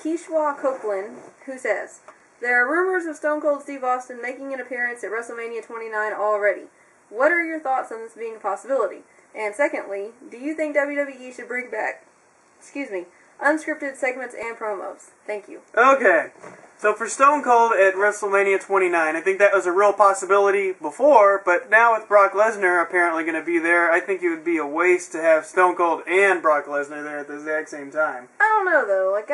Kishwa Copeland, who says, there are rumors of Stone Cold Steve Austin making an appearance at WrestleMania 29 already. What are your thoughts on this being a possibility? And secondly, do you think WWE should bring back, unscripted segments and promos? Thank you. Okay. So for Stone Cold at WrestleMania 29, I think that was a real possibility before, but now with Brock Lesnar apparently going to be there, I think it would be a waste to have Stone Cold and Brock Lesnar there at the exact same time. I don't know, though. Like,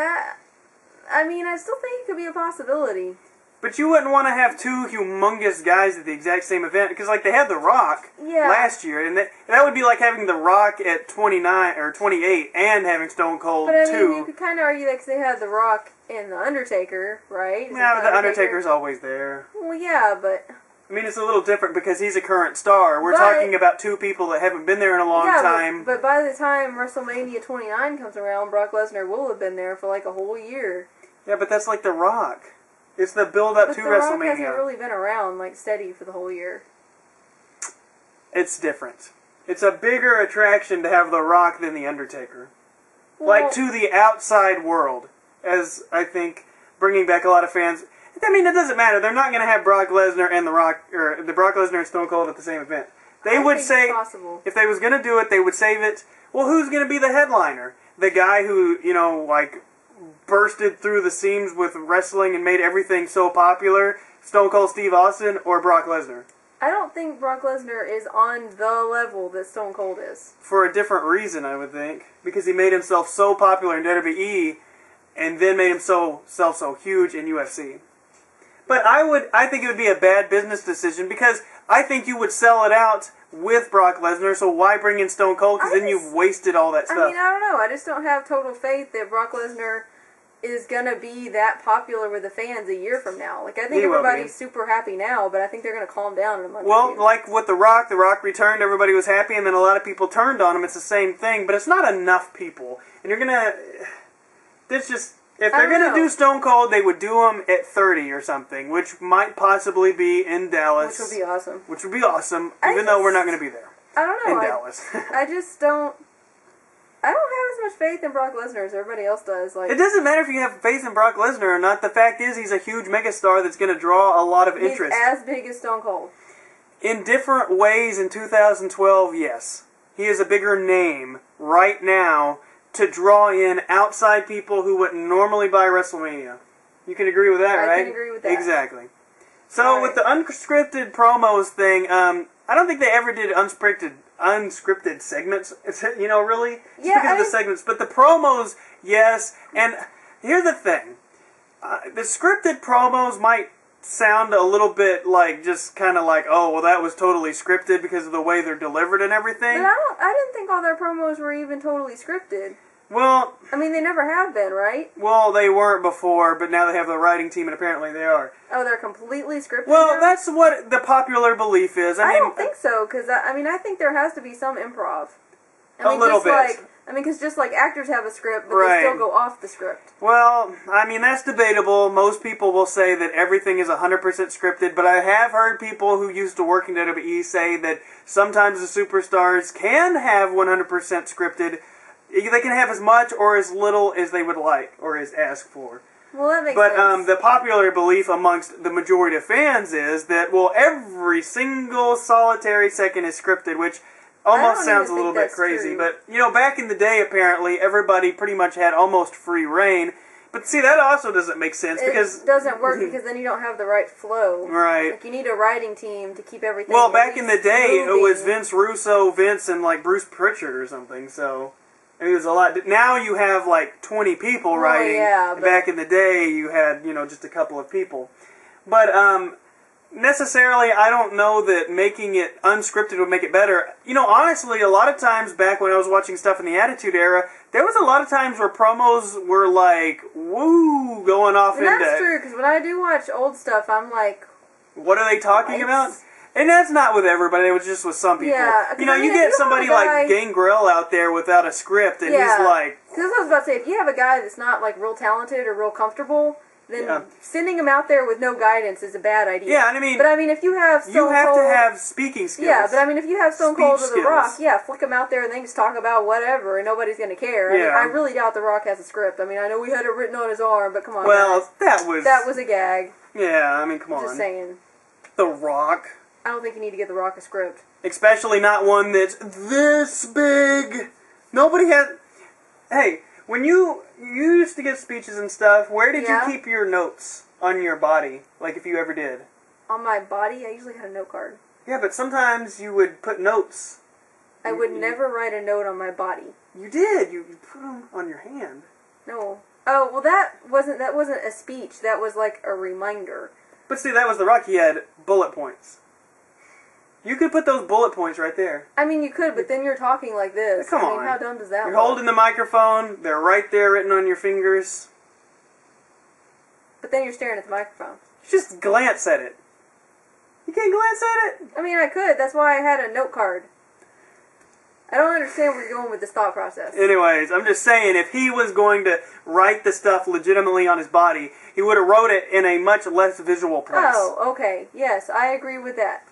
I mean, I still think it could be a possibility. But you wouldn't want to have two humongous guys at the exact same event, because, like, they had The Rock last year, and that would be like having The Rock at 29 or 28 and having Stone Cold but, I mean, too. you could kind of argue that because they had The Rock and The Undertaker, right? Yeah, but The Undertaker's always there. Well, yeah, but... I mean, it's a little different because he's a current star. We're talking about two people that haven't been there in a long time. But by the time WrestleMania 29 comes around, Brock Lesnar will have been there for like a whole year. Yeah, but that's like The Rock. It's the build-up to WrestleMania. The Rock hasn't really been around, like, steady for the whole year. It's different. It's a bigger attraction to have The Rock than The Undertaker. Well, like, to the outside world. As, I think, bringing back a lot of fans... I mean, it doesn't matter. They're not going to have Brock Lesnar and The Rock... Or the Brock Lesnar and Stone Cold at the same event. They would say... If they was going to do it, they would save it. Well, who's going to be the headliner? The guy who, you know, like... bursted through the seams with wrestling and made everything so popular, Stone Cold Steve Austin or Brock Lesnar? I don't think Brock Lesnar is on the level that Stone Cold is. For a different reason, I would think. Because he made himself so popular in WWE and then made himself so huge in UFC. But I think it would be a bad business decision because I think you would sell it out with Brock Lesnar, so why bring in Stone Cold? Because then you've wasted all that stuff. I mean, I don't know. I just don't have total faith that Brock Lesnar is gonna be that popular with the fans a year from now. Like, I think everybody's super happy now, but I think they're gonna calm down in a month or two. Like with The Rock returned, everybody was happy, and then a lot of people turned on him. It's the same thing, but it's not enough people. And you're gonna... There's just... If they're gonna do Stone Cold, they would do him at 30 or something, which might possibly be in Dallas. Which would be awesome. Which would be awesome, even though we're not gonna be there. I don't know. In Dallas. I just don't... I don't have as much faith in Brock Lesnar as everybody else does. Like, it doesn't matter if you have faith in Brock Lesnar or not. The fact is, he's a huge megastar that's going to draw a lot of interest. He's as big as Stone Cold. In different ways in 2012, yes. He is a bigger name right now to draw in outside people who wouldn't normally buy WrestleMania. You can agree with that, right? I can agree with that. Exactly. So with the unscripted promos thing, I don't think they ever did unscripted segments, you know, really? It's because of the segments. But the promos, yes. And here's the thing. The scripted promos might sound a little bit like, just kind of like, oh, well, that was totally scripted because of the way they're delivered and everything. But I didn't think all their promos were even totally scripted. Well... I mean, they never have been, right? Well, they weren't before, but now they have the writing team, and apparently they are. Oh, they're completely scripted Well, now? that's what the popular belief is. I don't think so, because, I mean, I think there has to be some improv. A little bit. Because just like actors have a script, but they still go off the script. Well, I mean, that's debatable. Most people will say that everything is 100% scripted, but I have heard people who used to work in WWE say that sometimes the superstars can have 100% scripted. They can have as much or as little as they would like, or as asked for. Well, that makes sense. But the popular belief amongst the majority of fans is that, well, every single solitary second is scripted, which almost sounds a little bit crazy. But, you know, back in the day, apparently, everybody pretty much had almost free reign. But see, that also doesn't make sense because... It doesn't work because then you don't have the right flow. Right. Like, you need a writing team to keep everything Well, back in the day, moving. it was Vince Russo, Vince, and, like, Bruce Pritchard or something, so... It was a lot. Now you have like 20 people writing. Yeah, back in the day, you had, you know, just a couple of people. But necessarily, I don't know that making it unscripted would make it better. You know, honestly, a lot of times back when I was watching stuff in the Attitude Era, there was a lot of times where promos were like, woo, going off into... That's true, because when I do watch old stuff, I'm like... What are they talking about? And that's not with everybody, it was just with some people. Yeah, you know, you get somebody like Gangrel out there without a script, and he's like... Because I was about to say, if you have a guy that's not, like, real talented or real comfortable, then sending him out there with no guidance is a bad idea. Yeah, and I mean... But I mean, if you have Stone Cold... You have to have speaking skills. Yeah, but I mean, if you have Stone Cold or The Rock, skills. flick him out there and they just talk about whatever and nobody's going to care. I mean, I really doubt The Rock has a script. I mean, I know we had it written on his arm, but come on, well, guys. that was a gag. Yeah, I mean, come on. Just saying. The Rock. I don't think you need to give The Rock a script. Especially not one that's this big. Nobody has... Hey, when you used to give speeches and stuff, where did you keep your notes on your body? Like, if you ever did. On my body? I usually had a note card. Yeah, but sometimes you would put notes. I would never write a note on my body. You did. You put them on your hand. No. Oh, well, that wasn't a speech. That was like a reminder. But see, that was The Rock. He had bullet points. You could put those bullet points right there. I mean, you could, but then you're talking like this. Come on. How dumb does that You're look? holding the microphone. They're right there written on your fingers. But then you're staring at the microphone. Just glance at it. You can't glance at it? I mean, I could. That's why I had a note card. I don't understand where you're going with this thought process. Anyways, I'm just saying, if he was going to write the stuff legitimately on his body, he would have wrote it in a much less visual place. Oh, okay. Yes, I agree with that.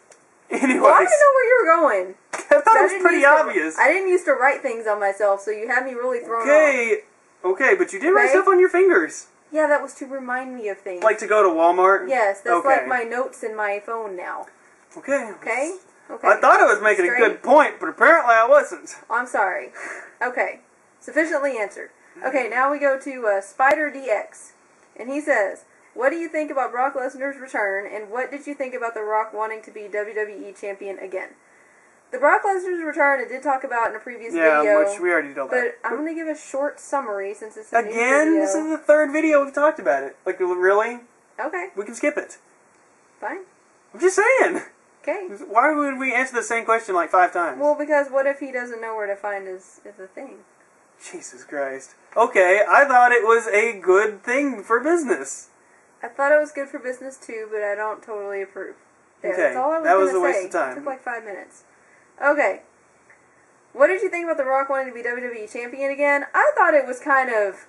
Anyways. Well, I didn't know where you were going. I thought it was pretty obvious. I didn't used to write things on myself, so you had me really thrown off. Okay, but you did write stuff on your fingers. Yeah, that was to remind me of things. Like to go to Walmart? Yes, that's like my notes in my phone now. Okay. Okay? Okay. I thought I was making a good point, but apparently I wasn't. I'm sorry. Okay. Sufficiently answered. Okay, now we go to Spider DX. And he says, what do you think about Brock Lesnar's return, and what did you think about The Rock wanting to be WWE Champion again? The Brock Lesnar's return I did talk about in a previous video. Yeah, which we already did all that. But I'm going to give a short summary since it's a new Again? video. This is the third video we've talked about it. Like, really? Okay. We can skip it. Fine. I'm just saying. Okay. Why would we answer the same question like 5 times? Well, because what if he doesn't know where to find his thing? Jesus Christ. Okay, I thought it was a good thing for business. I thought it was good for business too, but I don't totally approve. There, okay, that's all I was that was gonna a waste say. of time. It took like 5 minutes. Okay. What did you think about The Rock wanting to be WWE Champion again? I thought it was kind of...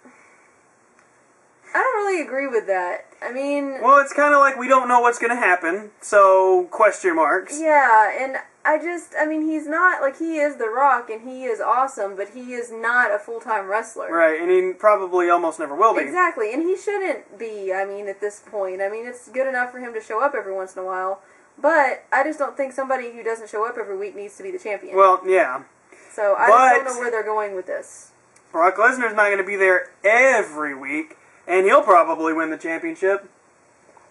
I don't really agree with that. I mean... Well, it's kind of like we don't know what's going to happen, so question marks. Yeah, and I mean, he's not, like, he is The Rock, and he is awesome, but he is not a full-time wrestler. Right, and he probably almost never will be. Exactly, and he shouldn't be, I mean, at this point. I mean, it's good enough for him to show up every once in a while, but I just don't think somebody who doesn't show up every week needs to be the champion. Well, yeah. So, I just don't know where they're going with this. Brock Lesnar's not going to be there every week, and he'll probably win the championship.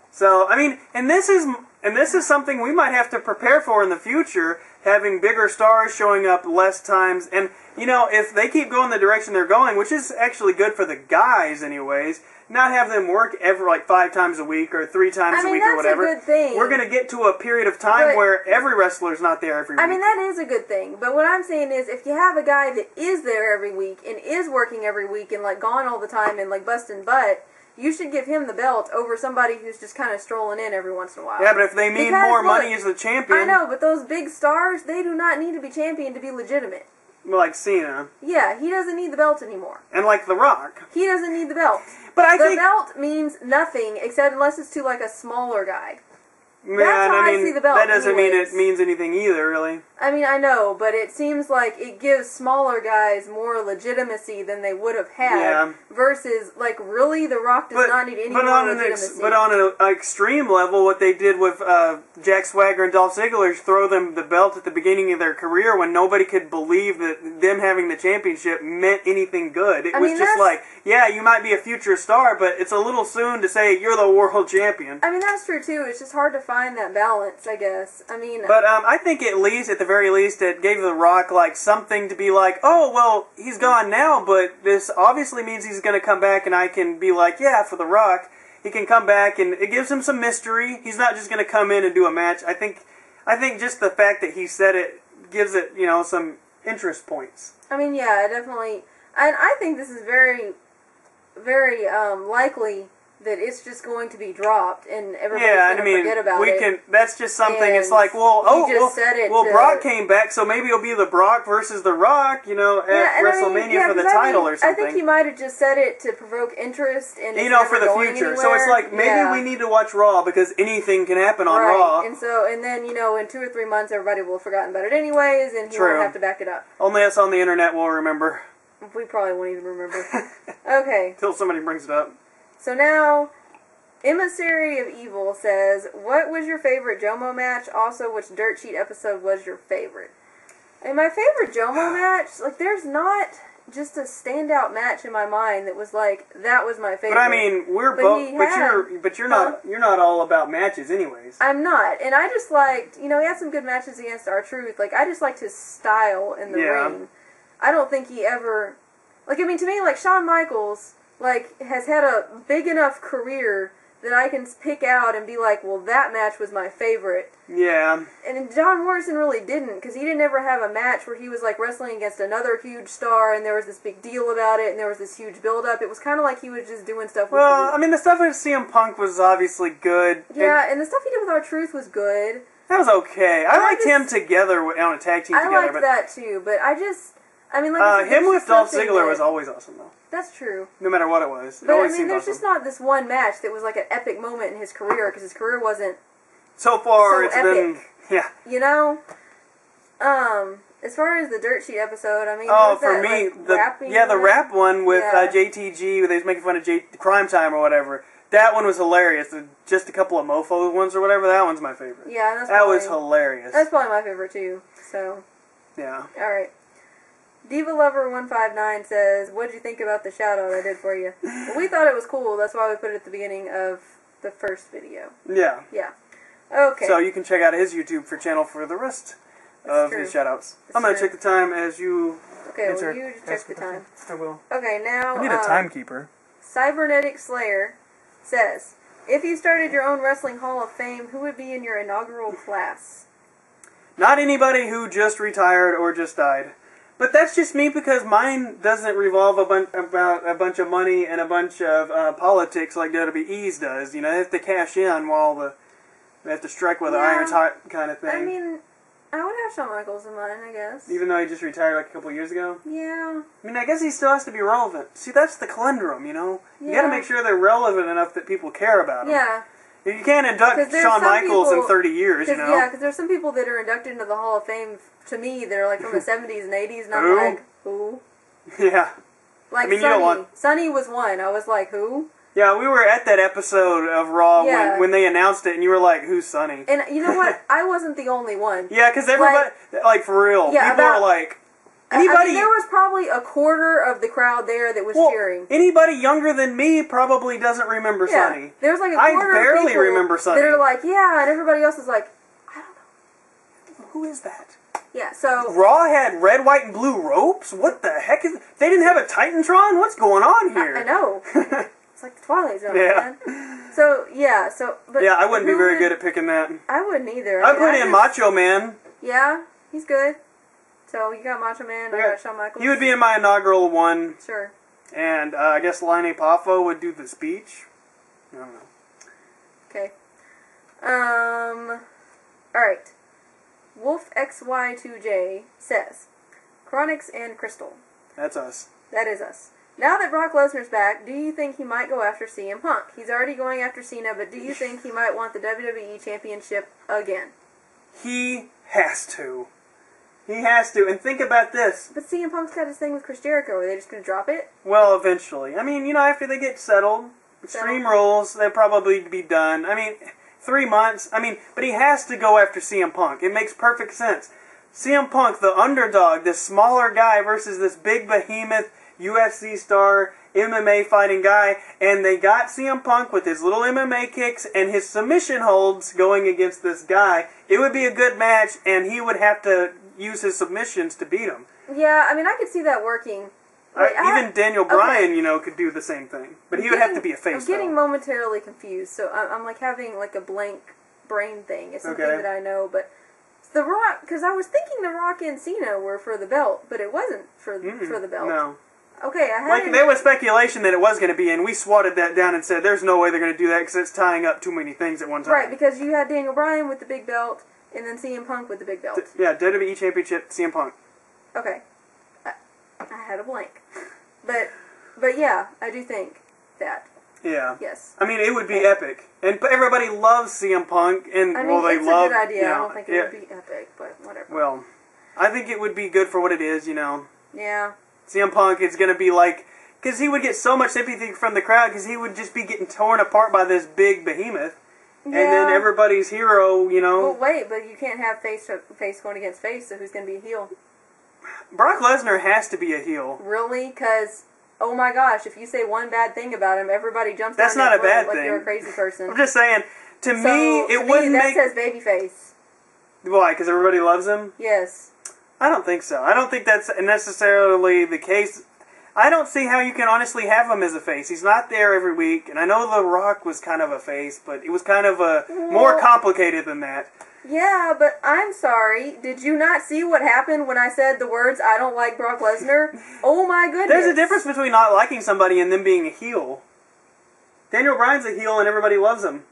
So, I mean, and this is something we might have to prepare for in the future, having bigger stars showing up less times. And, you know, if they keep going the direction they're going, which is actually good for the guys anyways, not have them work like 5 times a week or 3 times a week or whatever. That's a good thing. We're going to get to a period of time where every wrestler's not there every week. I mean, that is a good thing. But what I'm saying is, if you have a guy that is there every week and is working every week and, like, gone all the time and, like, busting butt, you should give him the belt over somebody who's just kind of strolling in every once in a while. Yeah, but if they mean more money as the champion... I know, but those big stars, they do not need to be champion to be legitimate. Like Cena. Yeah, he doesn't need the belt anymore. And like The Rock. He doesn't need the belt. But I think... The belt means nothing, except unless it's to, like, a smaller guy. Man, That's how I see the belt, that doesn't mean anyways. it means anything either, really. I mean, I know, but it seems like it gives smaller guys more legitimacy than they would have had, versus, like, really, The Rock does not need any more legitimacy. But on an extreme level, what they did with Jack Swagger and Dolph Ziggler is throw them the belt at the beginning of their career when nobody could believe that them having the championship meant anything good. It was just like, yeah, you might be a future star, but it's a little soon to say you're the world champion. I mean, that's true, too. It's just hard to find that balance, I guess. I mean... But I think at the very least, it gave The Rock, like, something to be like, oh, well, he's gone now, but this obviously means he's going to come back, and I can be like, yeah, for The Rock, he can come back, and it gives him some mystery. He's not just going to come in and do a match. I think just the fact that he said it gives it, you know, some interest points. I mean, yeah, definitely. And I think this is very, very likely that it's just going to be dropped and everybody's going to forget about it. That's just something. And it's like, Brock came back, so maybe it'll be the Brock versus the Rock, at WrestleMania for the title or something. I think he might have just said it to provoke interest in for the future. So it's like maybe we need to watch Raw because anything can happen on Raw. And then in 2 or 3 months everybody will have forgotten about it anyways, and he won't have to back it up. Only us on the internet will remember. We probably won't even remember. Okay. Till somebody brings it up. So now, Emissary of Evil says, what was your favorite Jomo match? Also, which Dirt Sheet episode was your favorite? And my favorite Jomo match, there's not just a standout match in my mind that was that was my favorite. But I mean, we're both. But you're not all about matches, anyways. I'm not, and I just liked. He had some good matches against R-Truth. I just liked his style in the ring. I don't think he ever. To me, Shawn Michaels. Has had a big enough career that I can pick out and be like, well, that match was my favorite. Yeah. And John Morrison really didn't, because he didn't ever have a match where he was, wrestling against another huge star, and there was this big deal about it, and there was this huge build-up. It was kind of like he was just doing stuff with the stuff with CM Punk was obviously good. Yeah, and the stuff he did with R-Truth was good. That was okay. I liked him together on a tag team together. I liked that, too, but I just... him with Dolph Ziggler was always awesome, though. That's true. No matter what it was. But, there's just not this one match that was an epic moment in his career, because his career wasn't so far, it's epic. been... Yeah. As far as the Dirt Sheet episode, for me, the rap one with JTG, where they was making fun of Crime Time or whatever. That one was hilarious. Just a couple of mofo ones or whatever, that one's my favorite. Yeah, that was hilarious. That's probably my favorite, too. So... Yeah. Alright. Diva Lover 159 says, what'd you think about the shout-out I did for you? Well, we thought it was cool. That's why we put it at the beginning of the first video. Yeah. Yeah. Okay. So you can check out his YouTube channel for the rest of his shout-outs. I'm going to check the time as you... Okay, well, you just check the time. I will. Okay, now... I need a timekeeper. Cybernetic Slayer says, if you started your own Wrestling Hall of Fame, who would be in your inaugural class? Not anybody who just retired or just died. But that's just me because mine doesn't revolve about a bunch of money and a bunch of politics like WWE's does. They have to cash in while they have to strike with an iron's hot kind of thing. I would have Shawn Michaels in mind, I guess. Even though he just retired a couple years ago? Yeah. I guess he still has to be relevant. See, that's the conundrum, You gotta make sure they're relevant enough that people care about them. Yeah. You can't induct Shawn Michaels in 30 years, Yeah, because there's some people that are inducted into the Hall of Fame, to me, that are from the 70s and 80s, and I'm like, who? Yeah. Sonny. Sonny was one. I was like, who? Yeah, we were at that episode of Raw when they announced it, and you were like, who's Sonny? And you know what? I wasn't the only one. Yeah, because everybody, for real, people are like... Anybody, there was probably a quarter of the crowd there that was cheering. Anybody younger than me probably doesn't remember Sonny. There was a quarter I barely of people remember Sonny. that are like, and everybody else is like, I don't know. Who is that? Yeah, so... Raw had red, white, and blue ropes? What the heck is... They didn't have a Titantron? What's going on here? I know. It's like the Twilight Zone, man. So, But I wouldn't be very good at picking that. I wouldn't either. I'd put in Macho Man. Yeah, he's good. So, you got Macho Man, I got Shawn Michaels. He would be in my inaugural one. Sure. And I guess Laine Poffo would do the speech. I don't know. Okay. Alright. WolfXY2J says, Chronix and Crystal. That's us. That is us. Now that Brock Lesnar's back, do you think he might go after CM Punk? He's already going after Cena, but do you think he might want the WWE Championship again? He has to. He has to. And think about this. But CM Punk's got his thing with Chris Jericho. Are they just going to drop it? Well, eventually. After they get settled, Extreme Rules, they'll probably be done. 3 months. But he has to go after CM Punk. It makes perfect sense. CM Punk, the underdog, this smaller guy versus this big behemoth UFC star, MMA fighting guy, and they got CM Punk with his little MMA kicks and his submission holds going against this guy. It would be a good match, and he would have to use his submissions to beat him. Yeah, I could see that working. Even Daniel Bryan, could do the same thing. But he would have to be a face, I'm getting momentarily confused, so I'm having a blank brain thing. It's something that I know, but The Rock, because I was thinking The Rock and Cena were for the belt, but it wasn't for the belt. No. Okay, I had Like, there was speculation that it was going to be, and we swatted that down and said, there's no way they're going to do that because it's tying up too many things at one time. Right, because you had Daniel Bryan with the big belt, and then CM Punk with the big belt. Yeah, WWE Championship, CM Punk. Okay. I had a blank. But yeah, I do think that. Yeah. Yes. I mean, it would be epic. And everybody loves CM Punk, and, I mean, they it's love... a good idea. You know, I don't think it would be epic, but whatever. Well, I think it would be good for what it is, you know. Yeah. CM Punk is going to be like... Because he would get so much sympathy from the crowd, because he would just be getting torn apart by this big behemoth. Yeah. And then everybody's hero, you know... Well, wait, but you can't have face going against face, so who's going to be a heel? Brock Lesnar has to be a heel. Really? Because, oh my gosh, if you say one bad thing about him, everybody jumps That's down not your a bad throat like thing. you're a crazy person. I'm just saying, to me, it wouldn't that make... says babyface. Why? Because everybody loves him? Yes. I don't think so. I don't think that's necessarily the case. I don't see how you can honestly have him as a face. He's not there every week, and I know The Rock was kind of a face, but it was kind of more complicated than that. Yeah, but I'm sorry. Did you not see what happened when I said the words, I don't like Brock Lesnar? Oh my goodness. There's a difference between not liking somebody and them being a heel. Daniel Bryan's a heel and everybody loves him.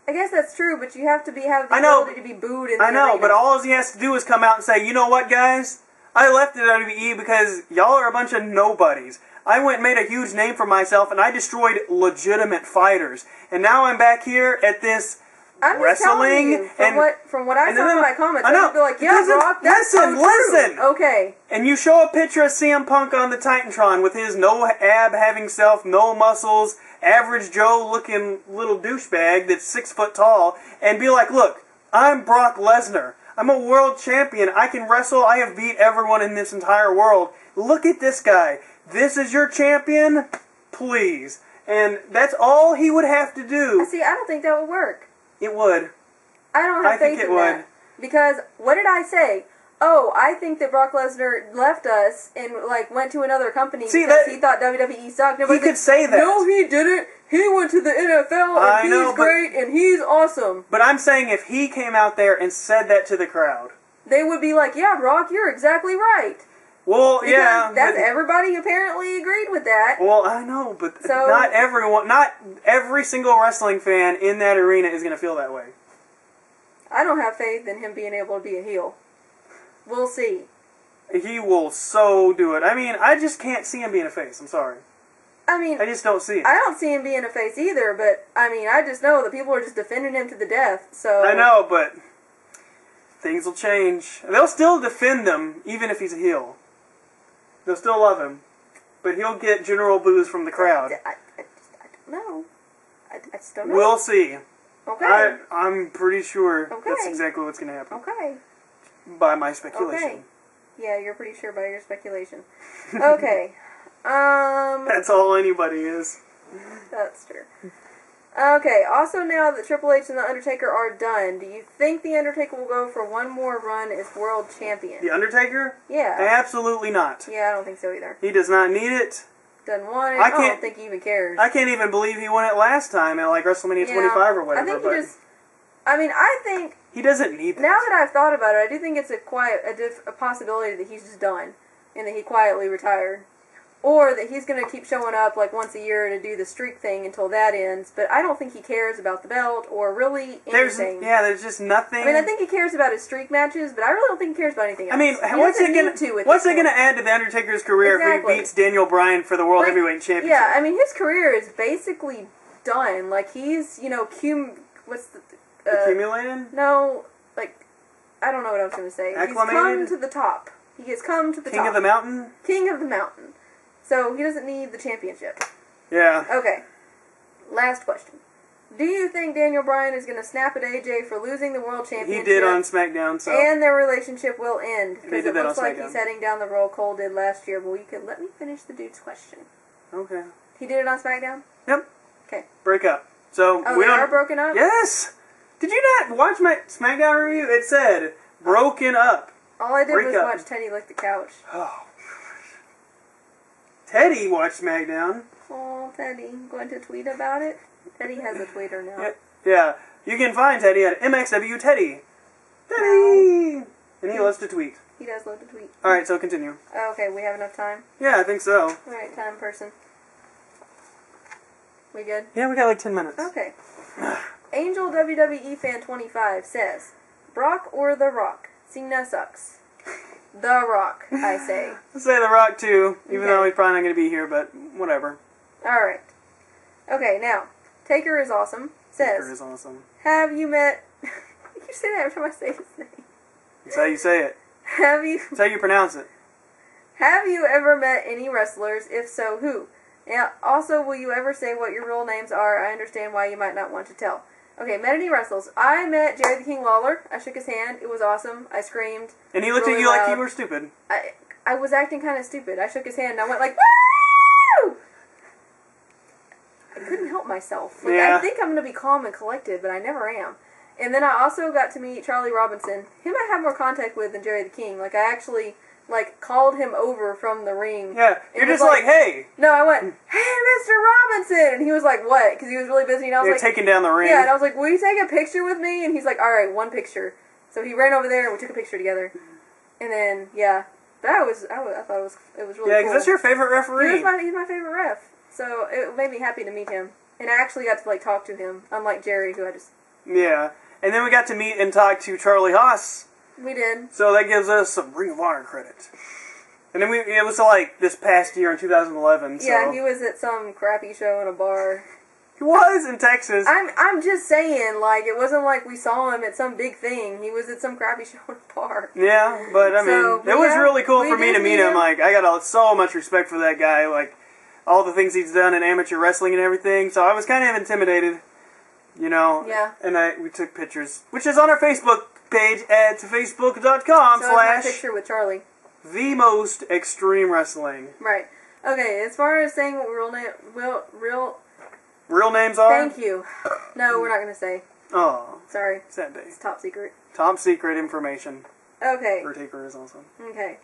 I guess that's true, but you have to have the ability to be booed in the arena. But all he has to do is come out and say, you know what, guys? I left the WWE because y'all are a bunch of nobodies. I went and made a huge name for myself, and I destroyed legitimate fighters. And now I'm back here at this I'm wrestling. Just telling you, from what I saw in my comments, I would be like, yeah, Brock, that's listen. Okay. And you show a picture of CM Punk on the Titantron with his no ab having self, no muscles, average Joe looking little douchebag that's 6 foot tall, and be like, look, I'm Brock Lesnar. I'm a world champion. I can wrestle. I have beat everyone in this entire world. Look at this guy. This is your champion? Please. And that's all he would have to do. See, I don't think that would work. It would. I don't have faith in that. Because, what did I say? Oh, I think that Brock Lesnar left us and, went to another company because he thought WWE sucked. He could say that. No, he didn't. He went to the NFL, and he's great, and he's awesome. But I'm saying if he came out there and said that to the crowd, they would be like, yeah, Brock, you're exactly right. Well, because everybody apparently agreed with that. Well, I know, but not every single wrestling fan in that arena is going to feel that way. I don't have faith in him being able to be a heel. We'll see. He will so do it. I mean, I just can't see him being a face. I'm sorry. I just don't see it. I don't see him being a face either, but, I just know that people are just defending him to the death, so... I know, but things will change. They'll still defend him, even if he's a heel. They'll still love him. But he'll get general boos from the crowd. I don't know. I just don't know. We'll see. Okay. I'm pretty sure that's exactly what's going to happen. Okay. By my speculation. Okay. Yeah, you're pretty sure by your speculation. Okay. That's all anybody is. That's true. Okay, also now that Triple H and The Undertaker are done, do you think The Undertaker will go for one more run as world champion? The Undertaker? Yeah. Absolutely not. Yeah, I don't think so either. He does not need it. Doesn't want it. I don't think he even cares. I can't even believe he won it last time at WrestleMania 25 or whatever. I think I think... He doesn't need that. Now that I've thought about it, I do think it's a possibility that he's just done and that he quietly retired. Or that he's going to keep showing up once a year to do the streak thing until that ends. But I don't think he cares about the belt or really anything. There's just nothing. I think he cares about his streak matches, but I really don't think he cares about anything else. What's it going to add to The Undertaker's career if he beats Daniel Bryan for the World Heavyweight Championship? Yeah, his career is basically done. He's, accumulated? No, I don't know what I was going to say. Acclimated? He's come to the top. He has come to the top. King of the Mountain? King of the Mountain. So he doesn't need the championship. Yeah. Okay. Last question. Do you think Daniel Bryan is going to snap at AJ for losing the world championship? He did on SmackDown, so... And their relationship will end. Because it looks like he's heading down the road Cole did last year. Well, you could let me finish the dude's question. Okay. He did it on SmackDown? Yep. Okay. Break up. So they are broken up? Yes! Did you not watch my SmackDown review? It said, broken up. All I did was watch Teddy lick the couch. Oh. Teddy watched SmackDown. Oh, Teddy. Going to tweet about it? Teddy has a Twitter now. Yeah. You can find Teddy at MXW Teddy. Teddy! And he loves to tweet. He does love to tweet. Alright, so continue. Oh, okay, we have enough time? Yeah, I think so. Alright, time person. We good? Yeah, we got like 10 minutes. Okay. Angel WWE Fan 25 says, Brock or The Rock? Cena sucks. The Rock, I say. I'll say The Rock too, even Okay. though he's probably not going to be here, but whatever. Alright. Okay, now, Taker is awesome. Says, Taker is awesome. have you met... You say that every time I say his name. That's how you say it. Have you... That's how you pronounce it. Have you ever met any wrestlers? If so, who? And also, will you ever say what your real names are? I understand why you might not want to tell. Okay, met any wrestlers. I met Jerry the King Lawler. I shook his hand. It was awesome. I screamed. And he looked really at you like loud. you were stupid. I was acting kind of stupid. I shook his hand and I went like, woo! I couldn't help myself. Like, Yeah. I think I'm going to be calm and collected, but I never am. And then I also got to meet Charlie Robinson. Him I have more contact with than Jerry the King. Like, I actually, like, called him over from the ring. Yeah, you're just like, hey. No, I went, hey, Mr. Robinson! And he was like, what? Because he was really busy, and I was You're like... taking down the ring. Yeah, and I was like, will you take a picture with me? And he's like, alright, one picture. So he ran over there, and we took a picture together. And then, yeah, I thought it was really cool. Yeah, because that's your favorite referee. He's my favorite ref. So it made me happy to meet him. And I actually got to, like, talk to him, unlike Jerry, who I just... Yeah, and then we got to meet and talk to Charlie Haas. We did. So that gives us some Ring of Honor credit. And then it was like this past year in 2011. So. Yeah, he was at some crappy show in a bar. He was in Texas. I'm just saying, like, it wasn't like we saw him at some big thing. He was at some crappy show in a bar. Yeah, but I mean, it was really cool for me to meet him. Like, I got so much respect for that guy. Like, all the things he's done in amateur wrestling and everything. So I was kind of intimidated, you know. Yeah. And we took pictures, which is on our Facebook page at facebook.com/ So my picture with Charlie. The Most Extreme Wrestling. Right. Okay, as far as saying what Real names are? Thank you. No, we're not going to say. Oh. Sorry. Sad day. It's top secret. Top secret information. Okay. Undertaker is awesome. Okay.